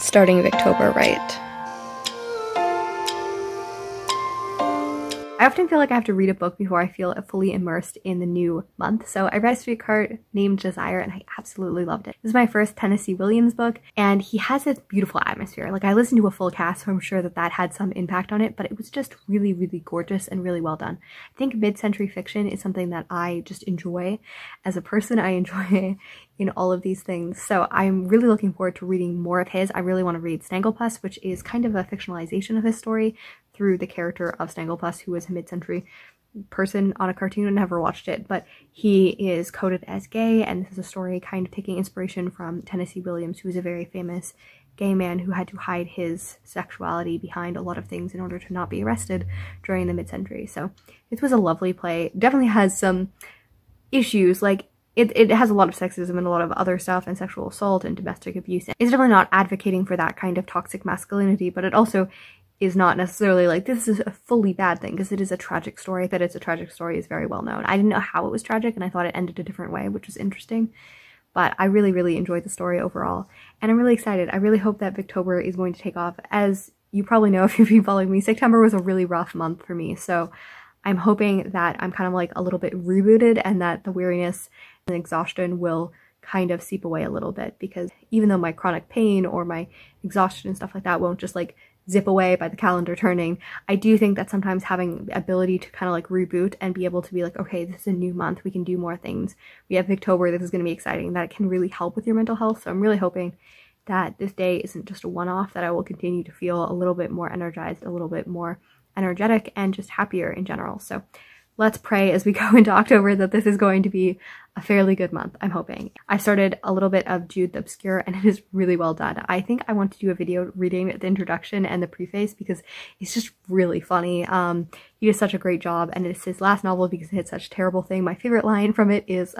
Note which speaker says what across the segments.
Speaker 1: starting Victober right. I often feel like I have to read a book before I feel fully immersed in the new month. So I read a streetcar named Desire and I absolutely loved it. This is my first Tennessee Williams book and he has this beautiful atmosphere. Like I listened to a full cast, so I'm sure that that had some impact on it, but it was just really, really gorgeous and really well done. I think mid-century fiction is something that I just enjoy. As a person, I enjoy in all of these things. So I'm really looking forward to reading more of his. I really want to read Snagglepuss, which is kind of a fictionalization of his story through the character of Snagglepuss, who was a mid-century person on a cartoon. I never watched it, but he is coded as gay, and this is a story kind of taking inspiration from Tennessee Williams, who was a very famous gay man who had to hide his sexuality behind a lot of things in order to not be arrested during the mid-century. So this was a lovely play. Definitely has some issues, like it has a lot of sexism and a lot of other stuff and sexual assault and domestic abuse. It's definitely not advocating for that kind of toxic masculinity, but it also is not necessarily like this is a fully bad thing, because it is a tragic story. That it's a tragic story is very well known. I didn't know how it was tragic and I thought it ended a different way, which was interesting. But I really, really enjoyed the story overall. And I'm really excited. I really hope that Victober is going to take off. As you probably know if you've been following me, September was a really rough month for me. So I'm hoping that I'm kind of like a little bit rebooted and that the weariness and exhaustion will kind of seep away a little bit, because even though my chronic pain or my exhaustion and stuff like that won't just like zip away by the calendar turning, I do think that sometimes having the ability to kind of like reboot and be able to be like, okay, this is a new month, we can do more things. We have Victober, this is going to be exciting, that it can really help with your mental health. So I'm really hoping that this day isn't just a one-off, that I will continue to feel a little bit more energized, a little bit more energetic, and just happier in general. So let's pray as we go into October that this is going to be a fairly good month, I'm hoping. I started a little bit of Jude the Obscure and it is really well done. I think I want to do a video reading the introduction and the preface because it's just really funny. He did such a great job, and it's his last novel because it had such a terrible thing. My favorite line from it is,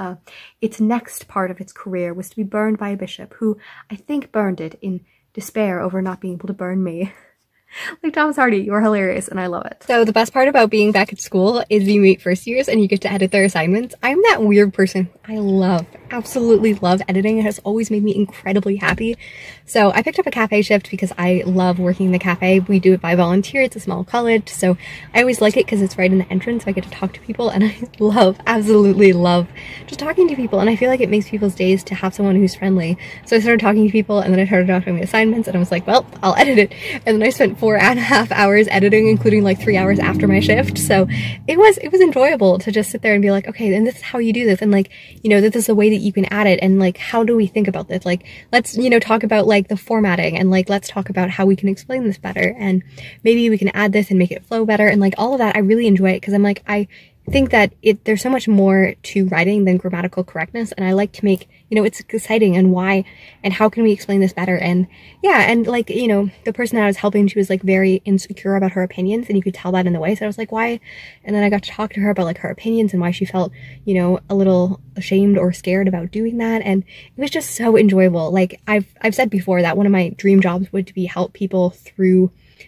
Speaker 1: its next part of its career was to be burned by a bishop who I think burned it in despair over not being able to burn me. Like, Thomas Hardy, you're hilarious and I love it. So the best part about being back at school is you meet first years and you get to edit their assignments. I'm that weird person. I absolutely love editing. It has always made me incredibly happy. So I picked up a cafe shift because I love working in the cafe. We do it by volunteer. It's a small college, so I always like it because it's right in the entrance. So I get to talk to people, and I absolutely love just talking to people. And I feel like it makes people's days to have someone who's friendly. So I started talking to people, and then I started talking the assignments, and I was like, well, I'll edit it. And then I spent 4.5 hours editing, including like 3 hours after my shift. So it was enjoyable to just sit there and be like, okay, then this is how you do this, and like, you know, this is the way that you can add it, and like, how do we think about this? Like, let's, you know, talk about like the formatting, and like, let's talk about how we can explain this better, and maybe we can add this and make it flow better, and like all of that. I really enjoy it because I'm like, I think that there's so much more to writing than grammatical correctness, and I like to make, you know, it's exciting, and why, and how can we explain this better? And yeah, and like, you know, the person that I was helping, she was like very insecure about her opinions, and you could tell that in the way. So I was like, why? And then I got to talk to her about like her opinions and why she felt, you know, a little ashamed or scared about doing that, and it was just so enjoyable. Like I've said before that one of my dream jobs would be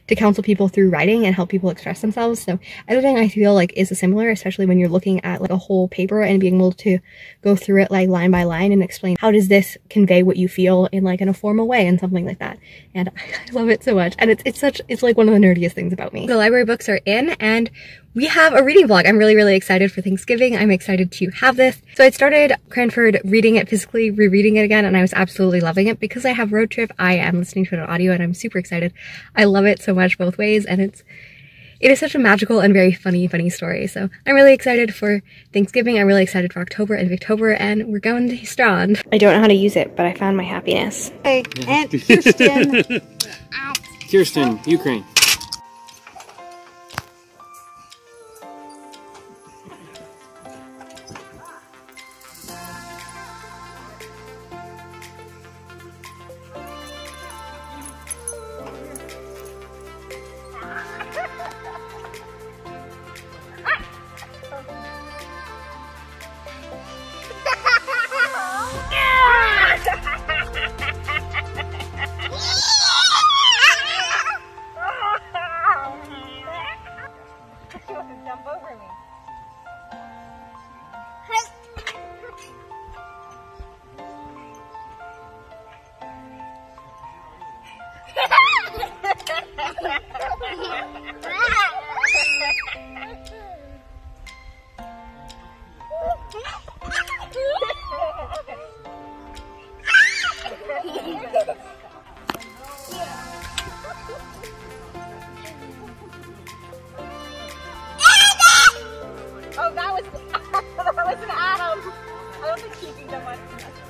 Speaker 1: to counsel people through writing and help people express themselves. So editing, I feel like, is a similar, especially when you're looking at like a whole paper and being able to go through it like line by line and explain how does this convey what you feel in like in a formal way and something like that. And I love it so much. And it's like one of the nerdiest things about me. The library books are in, and we have a reading vlog. I'm really, really excited for Thanksgiving. I'm excited to have this. So I started Cranford reading it physically, rereading it again, and I was absolutely loving it. Because I have Road Trip, I am listening to it on audio, and I'm super excited. I love it so much both ways, and it is such a magical and very funny story. So I'm really excited for Thanksgiving. I'm really excited for October and Victober, and we're going to Strand. I don't know how to use it, but I found my happiness. Hey, Aunt Kirsten.
Speaker 2: Kirsten, Ukraine.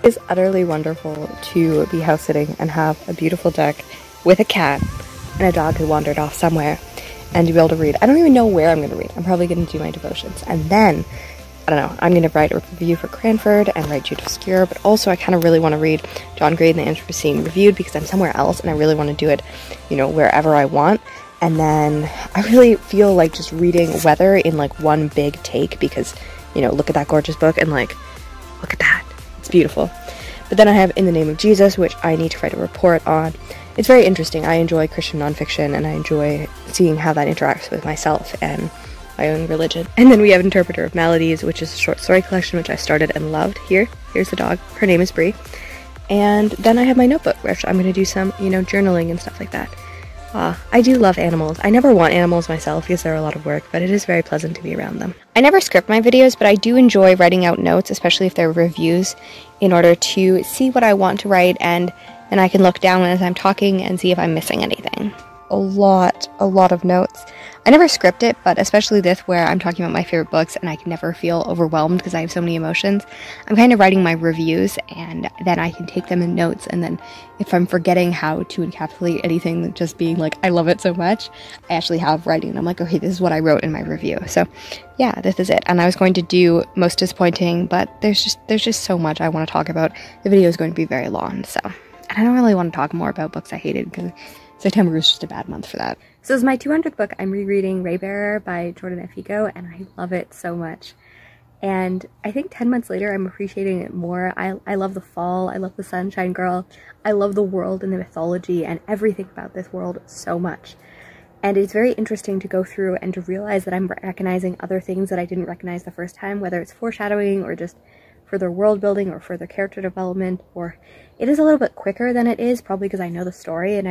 Speaker 1: It is utterly wonderful to be house sitting and have a beautiful deck with a cat and a dog who wandered off somewhere and to be able to read. I don't even know where I'm going to read. I'm probably going to do my devotions and then, I don't know, I'm going to write a review for Cranford and write Jude Obscure, but also I kind of really want to read John Gray and the Anthropocene reviewed because I'm somewhere else and I really want to do it, you know, wherever I want. And then I really feel like just reading Weather in like one big take because, you know, look at that gorgeous book and like, look at that. It's beautiful. But then I have In the Name of Jesus, which I need to write a report on. It's very interesting. I enjoy Christian nonfiction and I enjoy seeing how that interacts with myself and my own religion. And then we have Interpreter of Maladies, which is a short story collection which I started and loved. Here's the dog. Her name is Brie. And then I have my notebook, which I'm going to do some, you know, journaling and stuff like that. I do love animals. I never want animals myself because they're a lot of work, but it is very pleasant to be around them. I never script my videos, but I do enjoy writing out notes, especially if they're reviews, in order to see what I want to write, and then I can look down as I'm talking and see if I'm missing anything. A lot of notes. I never script it, but especially this where I'm talking about my favorite books and I can never feel overwhelmed because I have so many emotions. I'm kind of writing my reviews and then I can take them in notes, and then if I'm forgetting how to encapsulate anything, just being like, I love it so much, I actually have writing and I'm like, okay, this is what I wrote in my review. So yeah, this is it. And I was going to do Most Disappointing, but there's just so much I want to talk about. The video is going to be very long, so. And I don't really want to talk more about books I hated because September was just a bad month for that. So as my 200th book, I'm rereading Raybearer by Jordan F. Hugo, and I love it so much. And I think 10 months later, I'm appreciating it more. I love the fall, I love the Sunshine Girl, I love the world and the mythology and everything about this world so much. And it's very interesting to go through and to realize that I'm recognizing other things that I didn't recognize the first time, whether it's foreshadowing or just further world building or further character development, or it is a little bit quicker than it is, probably because I know the story and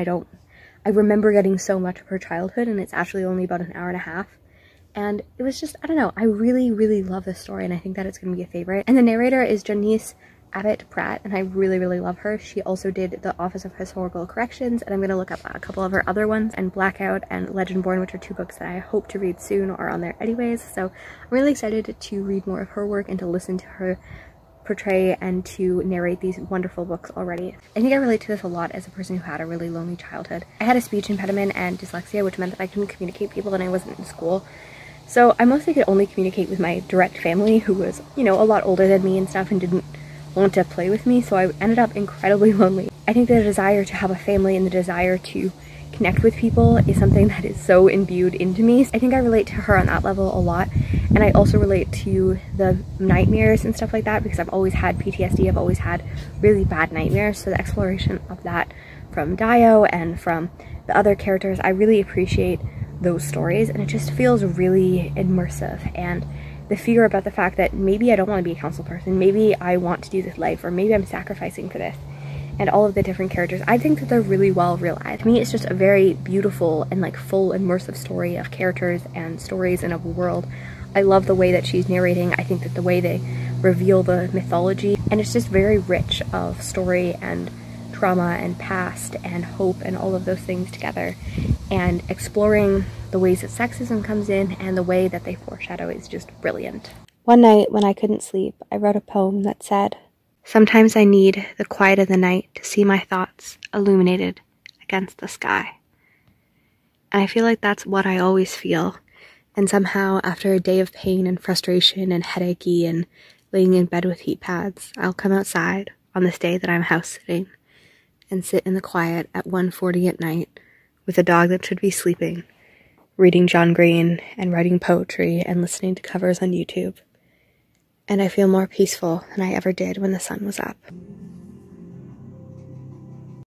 Speaker 1: I remember getting so much of her childhood, and it's actually only about an hour and a half. And it was just, I don't know, I really love this story, and I think that it's going to be a favorite. And the narrator is Janice Abbott Pratt, and I really love her. She also did The Office of Historical Corrections, and I'm going to look up a couple of her other ones. And Blackout and Legendborn, which are two books that I hope to read soon, are on there anyways. So I'm really excited to read more of her work and to listen to her portray and to narrate these wonderful books already. I think I relate to this a lot as a person who had a really lonely childhood. I had a speech impediment and dyslexia, which meant that I couldn't communicate with people when I wasn't in school. So I mostly could only communicate with my direct family, who was, you know, a lot older than me and stuff and didn't want to play with me, so I ended up incredibly lonely. I think the desire to have a family and the desire to connect with people is something that is so imbued into me. I think I relate to her on that level a lot, and I also relate to the nightmares and stuff like that because I've always had PTSD. I've always had really bad nightmares, so the exploration of that from Dio and from the other characters, I really appreciate those stories, and it just feels really immersive. And the fear about the fact that maybe I don't want to be a council person, maybe I want to do this life, or maybe I'm sacrificing for this, and all of the different characters, I think that they're really well realized. To me, it's just a very beautiful and like full immersive story of characters and stories and of a world. I love the way that she's narrating. I think that the way they reveal the mythology, and it's just very rich of story and trauma and past and hope and all of those things together, and exploring the ways that sexism comes in and the way that they foreshadow is just brilliant. One night when I couldn't sleep, I wrote a poem that said, "Sometimes I need the quiet of the night to see my thoughts illuminated against the sky." And I feel like that's what I always feel. And somehow, after a day of pain and frustration and headachy and laying in bed with heat pads, I'll come outside on this day that I'm house sitting and sit in the quiet at 1:40 at night with a dog that should be sleeping, reading John Green and writing poetry and listening to covers on YouTube. And I feel more peaceful than I ever did when the sun was up.